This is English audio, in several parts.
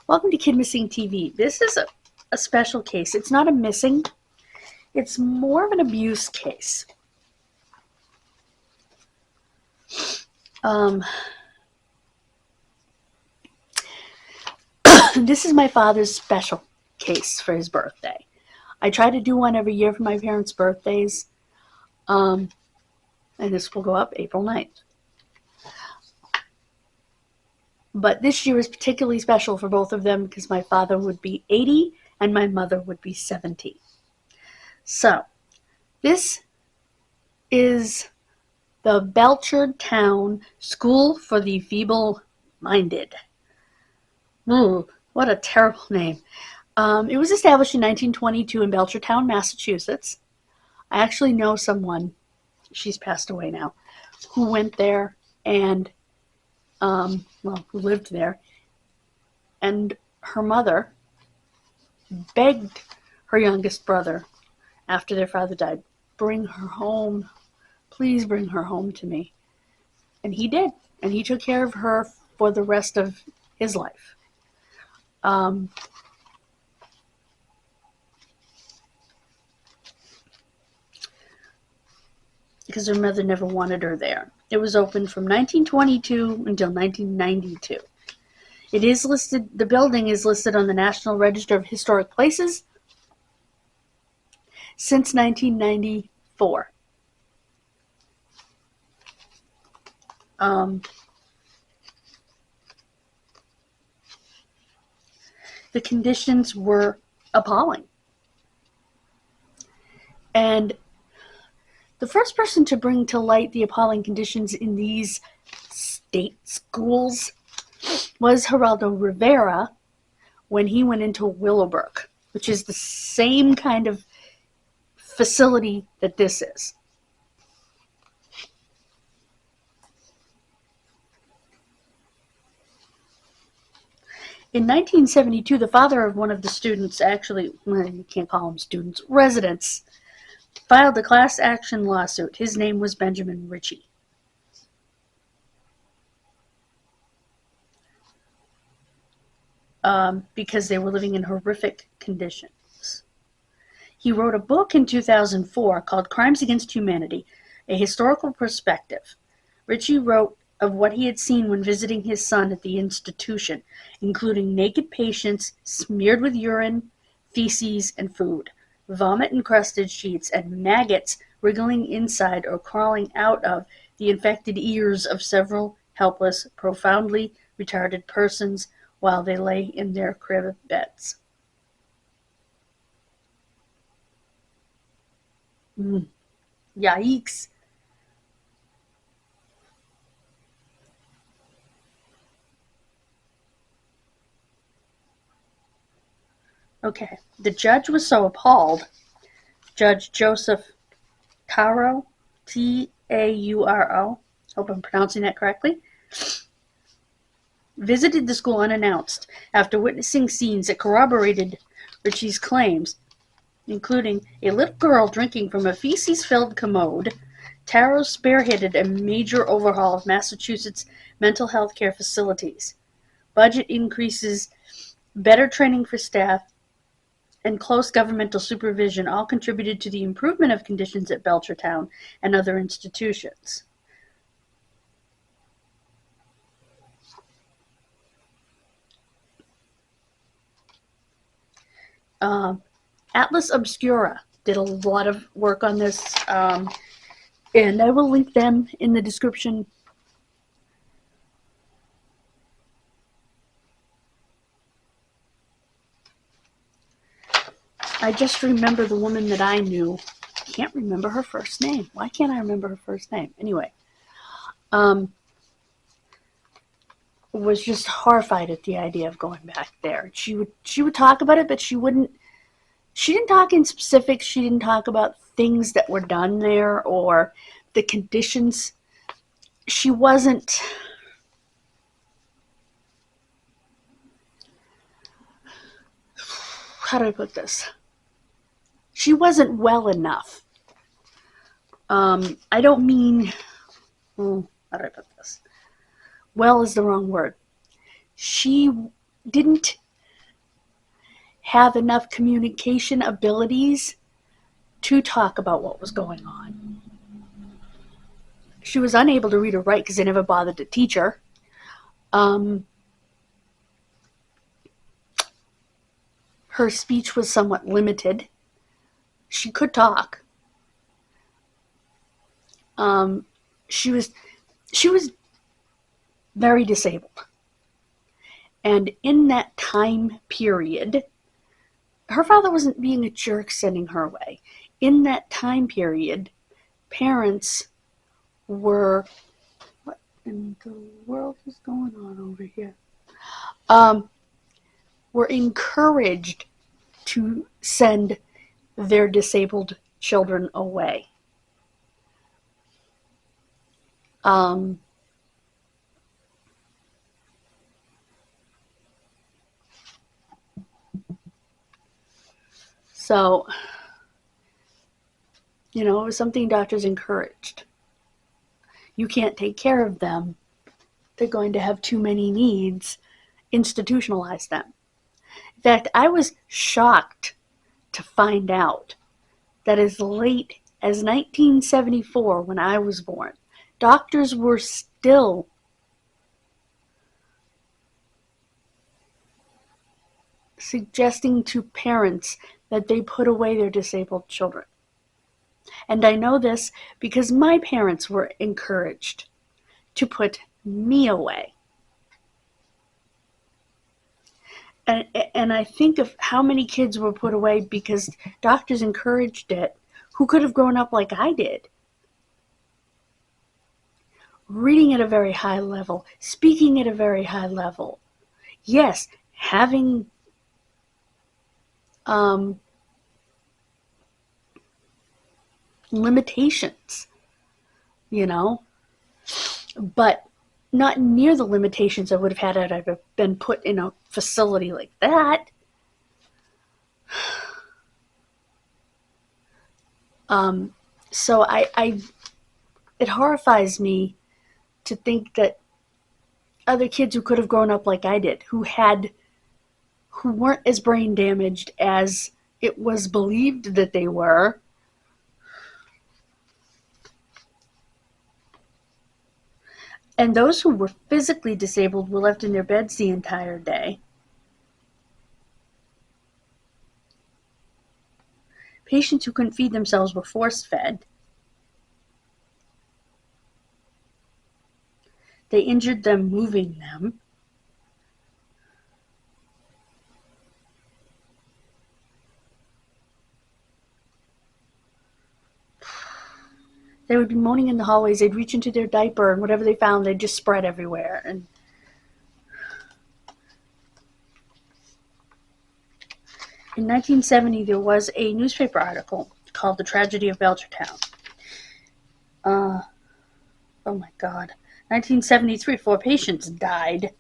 Welcome to Kidmissing TV. This is a special case. It's not a missing. It's more of an abuse case. This is my father's special case for his birthday. I try to do one every year for my parents' birthdays. And this will go up April 9th. But this year is particularly special for both of them because my father would be 80 and my mother would be 70. So, this is the Belchertown School for the Feeble-Minded. Ooh, what a terrible name. It was established in 1922 in Belchertown, Massachusetts. I actually know someone, she's passed away now, who went there and who lived there, and her mother begged her youngest brother after their father died, bring her home, please bring her home to me. And he did, and he took care of her for the rest of his life. Because her mother never wanted her there. It was open from 1922 until 1992. It is listed, the building is listed on the National Register of Historic Places since 1994. The conditions were appalling. And the first person to bring to light the appalling conditions in these state schools was Geraldo Rivera when he went into Willowbrook, which is the same kind of facility that this is. In 1972, the father of one of the students, actually, well, you can't call them students, residents, filed a class action lawsuit. His name was Benjamin Ritchie. Because they were living in horrific conditions. He wrote a book in 2004 called Crimes Against Humanity, A Historical Perspective. Ritchie wrote of what he had seen when visiting his son at the institution, including naked patients smeared with urine, feces, and food, vomit-encrusted sheets, and maggots wriggling inside or crawling out of the infected ears of several helpless, profoundly retarded persons while they lay in their crib beds. Yikes. Okay, the judge was so appalled, Judge Joseph Tauro, Tauro, hope I'm pronouncing that correctly, visited the school unannounced after witnessing scenes that corroborated Ritchie's claims, including a little girl drinking from a feces-filled commode. Tauro spearheaded a major overhaul of Massachusetts mental health care facilities. Budget increases, better training for staff, and close governmental supervision all contributed to the improvement of conditions at Belchertown and other institutions. Atlas Obscura did a lot of work on this, and I will link them in the description. I just remember the woman that I knew. I can't remember her first name. Why can't I remember her first name? Anyway, was just horrified at the idea of going back there. She would talk about it, but she didn't talk in specifics. She didn't talk about things that were done there or the conditions. She wasn't, how do I put this? She wasn't well enough. I don't mean, how do I put this? well is the wrong word. She didn't have enough communication abilities to talk about what was going on. She was unable to read or write because they never bothered to teach her. Her speech was somewhat limited. She could talk. She was very disabled. And in that time period, her father wasn't being a jerk sending her away. In that time period, parents were, what in the world is going on over here? Were encouraged to send their disabled children away. So, it was something doctors encouraged. You can't take care of them. They're going to have too many needs. Institutionalize them. In fact, I was shocked to find out that as late as 1974, when I was born, doctors were still suggesting to parents that they put away their disabled children. And I know this because my parents were encouraged to put me away. And I think of how many kids were put away because doctors encouraged it who could have grown up like I did. Reading at a very high level, speaking at a very high level. Yes, having limitations, but not near the limitations I would have had had I been put in a facility like that. So it horrifies me to think that other kids who could have grown up like I did, who weren't as brain damaged as it was believed that they were, and those who were physically disabled were left in their beds the entire day. Patients who couldn't feed themselves were force-fed. They injured them moving them. They would be moaning in the hallways. They'd reach into their diaper, and whatever they found, they'd just spread everywhere. And in 1970, there was a newspaper article called "The Tragedy of Belchertown." Oh my God. 1973, 4 patients died.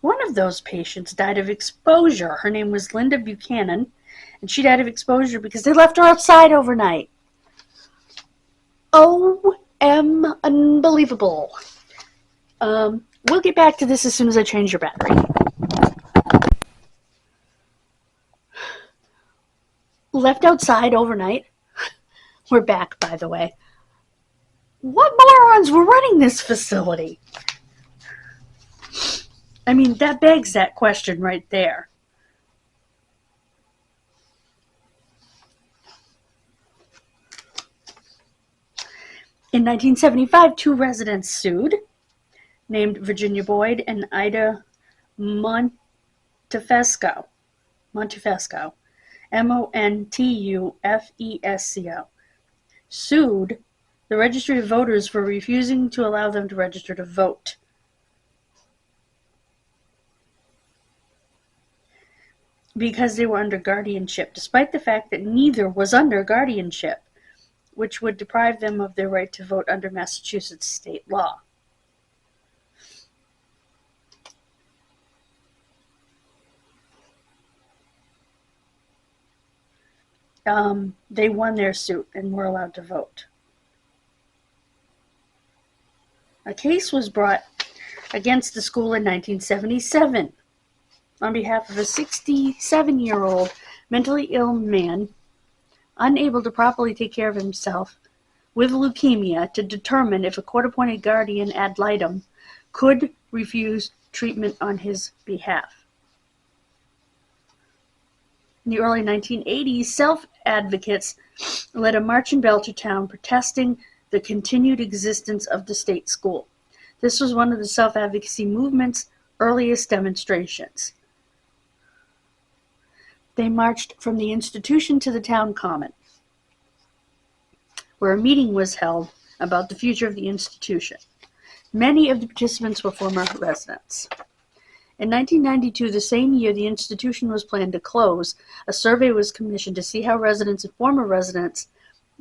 One of those patients died of exposure. Her name was Linda Buchanan, and she died of exposure because they left her outside overnight. Unbelievable. We'll get back to this as soon as I change your battery. Left outside overnight. We're back, by the way. What morons were running this facility? I mean, that begs that question right there. In 1975, 2 residents sued, named Virginia Boyd and Ida Montefesco. Montefesco. Sued the Registry of Voters for refusing to allow them to register to vote. Because they were under guardianship, despite the fact that neither was under guardianship, which would deprive them of their right to vote under Massachusetts state law. They won their suit and were allowed to vote. A case was brought against the school in 1977 on behalf of a 67-year-old mentally ill man unable to properly take care of himself with leukemia to determine if a court-appointed guardian ad litem could refuse treatment on his behalf. In the early 1980s, self-advocates led a march in Belchertown protesting the continued existence of the state school. This was one of the self-advocacy movement's earliest demonstrations. They marched from the institution to the town common, where a meeting was held about the future of the institution. Many of the participants were former residents. In 1992, the same year the institution was planned to close, a survey was commissioned to see how residents and former residents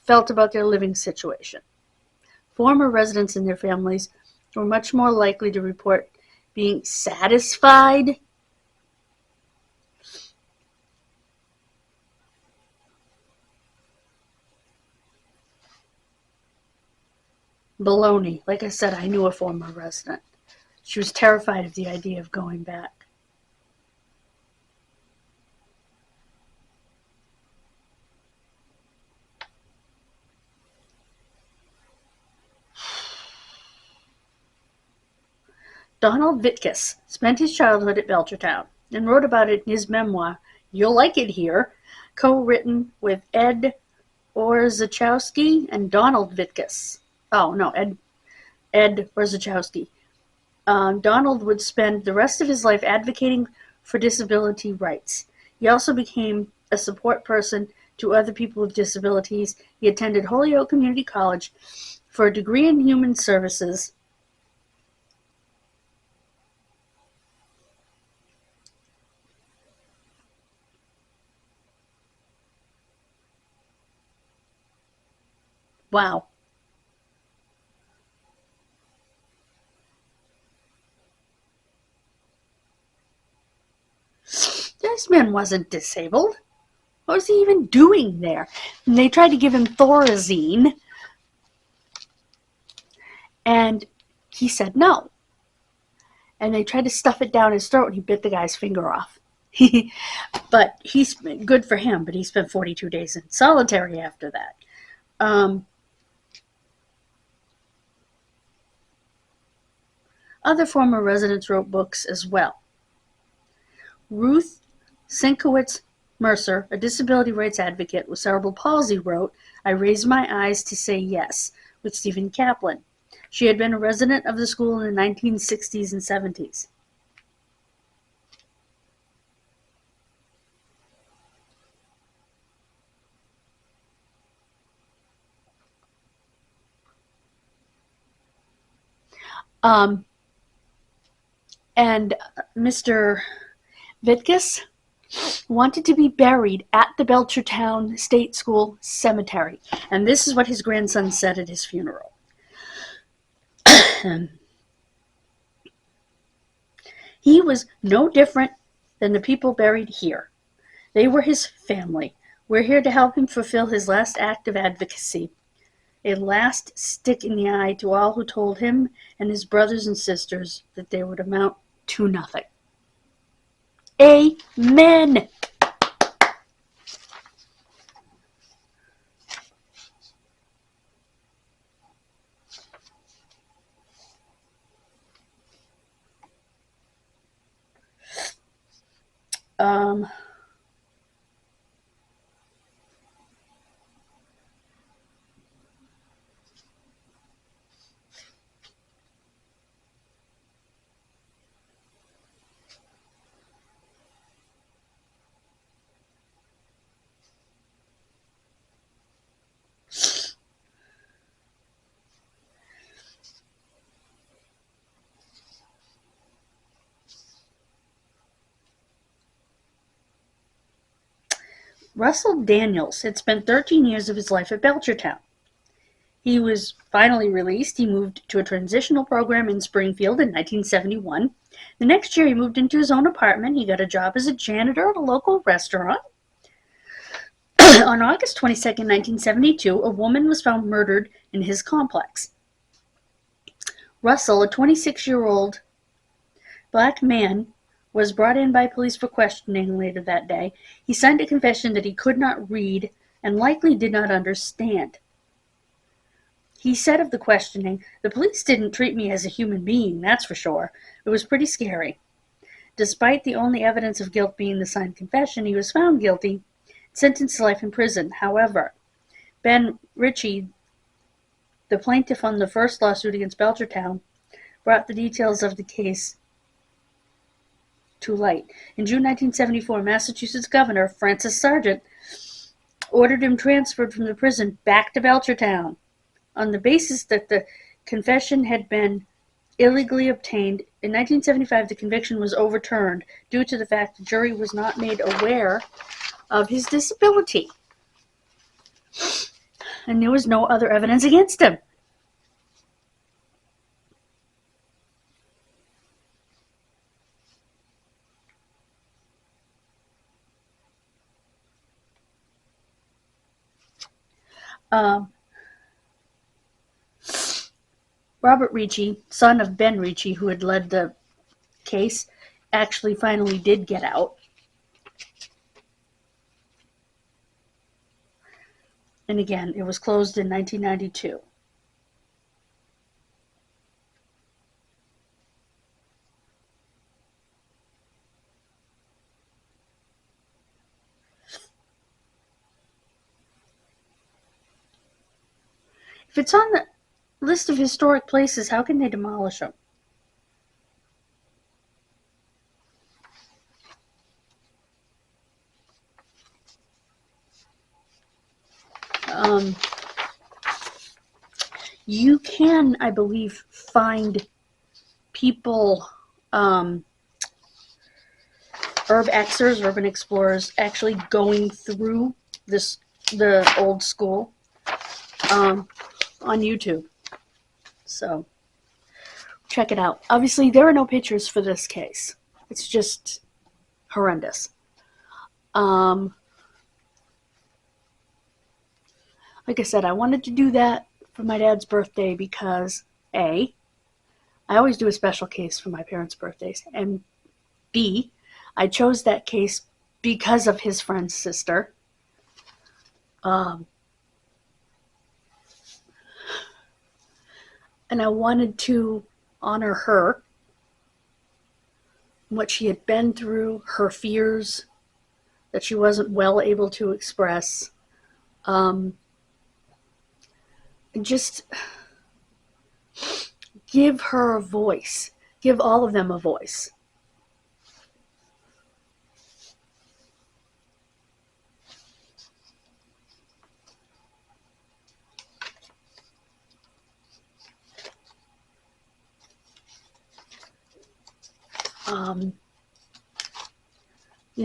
felt about their living situation. Former residents and their families were much more likely to report being satisfied baloney. Like I said, I knew a former resident. She was terrified of the idea of going back. Donald Vitkus spent his childhood at Belchertown and wrote about it in his memoir, You'll Like It Here, co-written with Ed Orzechowski and Donald Vitkus. Ed Orzechowski. Donald would spend the rest of his life advocating for disability rights. He also became a support person to other people with disabilities. He attended Holyoke Community College for a degree in human services. Wow. This man wasn't disabled. What was he even doing there? And they tried to give him Thorazine, and he said no. And they tried to stuff it down his throat, and he bit the guy's finger off. But he's good for him, but he spent 42 days in solitary after that. Other former residents wrote books as well. Ruth Sienkiewicz Mercer, a disability rights advocate with cerebral palsy, wrote, I Raised My Eyes to Say Yes, with Stephen Kaplan. She had been a resident of the school in the 1960s and 70s. And Mr. Vitkus wanted to be buried at the Belchertown State School Cemetery. And this is what his grandson said at his funeral. He was no different than the people buried here. They were his family. We're here to help him fulfill his last act of advocacy. A last stick in the eye to all who told him and his brothers and sisters that they would amount to nothing. Amen. Russell Daniels had spent 13 years of his life at Belchertown. He was finally released. He moved to a transitional program in Springfield in 1971. The next year, he moved into his own apartment. He got a job as a janitor at a local restaurant. On August 22, 1972, a woman was found murdered in his complex. Russell, a 26-year-old black man, was brought in by police for questioning later that day. He signed a confession that he could not read and likely did not understand. He said of the questioning, "The police didn't treat me as a human being, that's for sure. It was pretty scary." Despite the only evidence of guilt being the signed confession, he was found guilty, sentenced to life in prison. However, Ben Ritchie, the plaintiff on the first lawsuit against Belchertown, brought the details of the case to light. In June 1974, Massachusetts Governor Francis Sargent ordered him transferred from the prison back to Belchertown on the basis that the confession had been illegally obtained. In 1975, the conviction was overturned due to the fact the jury was not made aware of his disability, and there was no other evidence against him. Robert Ritchie, son of Ben Ritchie, who had led the case, actually finally did get out. And again, it was closed in 1992. If it's on the list of historic places, how can they demolish them? You can, I believe, find people, urban explorers, actually going through the old school on YouTube. So check it out. Obviously, there are no pictures for this case. It's just horrendous. Like I said, I wanted to do that for my dad's birthday because A, I always do a special case for my parents' birthdays, and B, I chose that case because of his friend's sister. And I wanted to honor her, what she had been through, her fears that she wasn't well able to express. And just give her a voice. Give all of them a voice.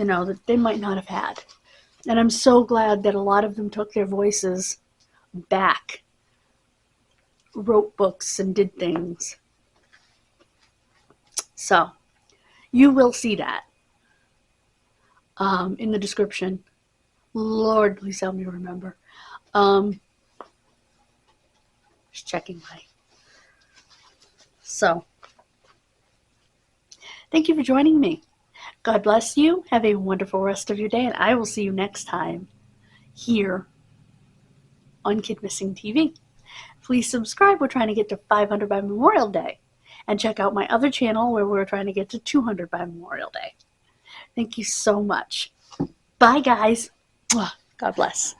That they might not have had. And I'm so glad that a lot of them took their voices back, wrote books and did things. So, you will see that in the description. Lord, please help me remember. Just checking my... So, thank you for joining me. God bless you. Have a wonderful rest of your day, and I will see you next time here on Kidmissing TV. Please subscribe. We're trying to get to 500 by Memorial Day. And check out my other channel where we're trying to get to 200 by Memorial Day. Thank you so much. Bye, guys. God bless.